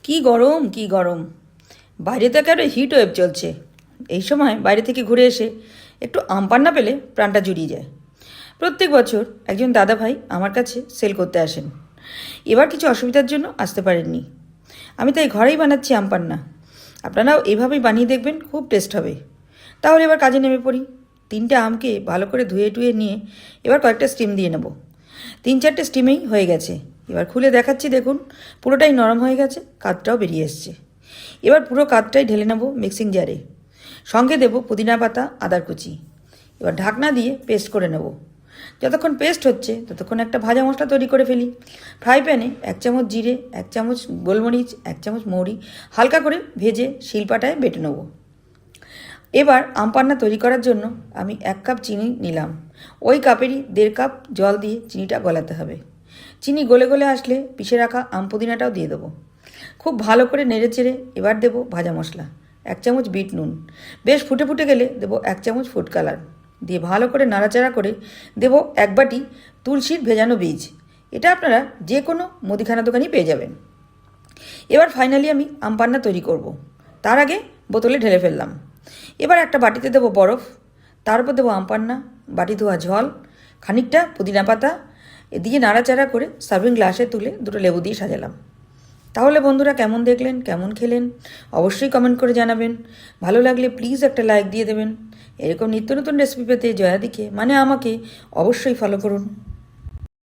কি গরম কি গরম! বাইরে তো একেবারে হিট ওয়েভ চলছে। এই সময় বাইরে থেকে ঘুরে এসে একটু আম পান্না পেলে প্রাণটা জুড়িয়ে যায়। প্রত্যেক বছর একজন দাদা ভাই আমার কাছে সেল করতে আসেন। এবার কিছু অসুবিধার জন্য আসতে পারেননি। আমি তাই ঘরেই বানাচ্ছি আম পান্না। আপনারাও এভাবেই বানিয়ে দেখবেন, খুব টেস্ট হবে। তাহলে এবার কাজে নেমে পড়ি। 3টে আমকে ভালো করে ধুয়ে টুয়ে নিয়ে এবার কয়েকটা স্টিম দিয়ে নেব। 3-4টে স্টিমেই হয়ে গেছে। এবার খুলে দেখাচ্ছি, দেখুন পুরোটাই নরম হয়ে গেছে, কাঠটাও বেরিয়ে এসছে। এবার পুরো কাঠটাই ঢেলে নেব মিক্সিং জারে। সঙ্গে দেব পুদিনা পাতা, আদার কুচি। এবার ঢাকনা দিয়ে পেস্ট করে নেব। যতক্ষণ পেস্ট হচ্ছে ততক্ষণ একটা ভাজা মশলা তৈরি করে ফেলি। ফ্রাই প্যানে 1 চামচ জিরে, 1 চামচ গোলমরিচ, 1 চামচ মৌরি হালকা করে ভেজে শিলপাটায় বেটে নেব। এবার আম পান্না তৈরি করার জন্য আমি 1 কাপ চিনি নিলাম। ওই কাপেরই 1.5 কাপ জল দিয়ে চিনিটা গলাতে হবে। চিনি গলে গলে আসলে পিষে রাখা আম পুদিনাটাও দিয়ে দেবো। খুব ভালো করে নেড়ে চেড়ে এবার দেবো ভাজা মশলা, 1 চামচ বিট নুন। বেশ ফুটে ফুটে গেলে দেবো 1 চামচ ফুড কালার দিয়ে ভালো করে নাড়াচাড়া করে দেবো 1 বাটি তুলসীর ভেজানো বীজ। এটা আপনারা যে কোনো মুদিখানা দোকানেই পেয়ে যাবেন। এবার ফাইনালি আমি আম পান্না তৈরি করব। তার আগে বোতলে ঢেলে ফেললাম। এবার একটা বাটিতে দেবো বরফ, তার উপর দেবো আম পান্না, বাটি ধোয়া জল, খানিকটা পুদিনা পাতা দিয়ে নাড়াচাড়া করে সার্ভিং গ্লাসে তুলে 2টো লেবু দিয়ে সাজালাম। তাহলে বন্ধুরা, কেমন দেখলেন, কেমন খেলেন অবশ্যই কমেন্ট করে জানাবেন। ভালো লাগলে প্লিজ একটা লাইক দিয়ে দেবেন। এরকম নিত্য নতুন রেসিপি পেতে জয়াদিকে মানে আমাকে অবশ্যই ফলো করুন।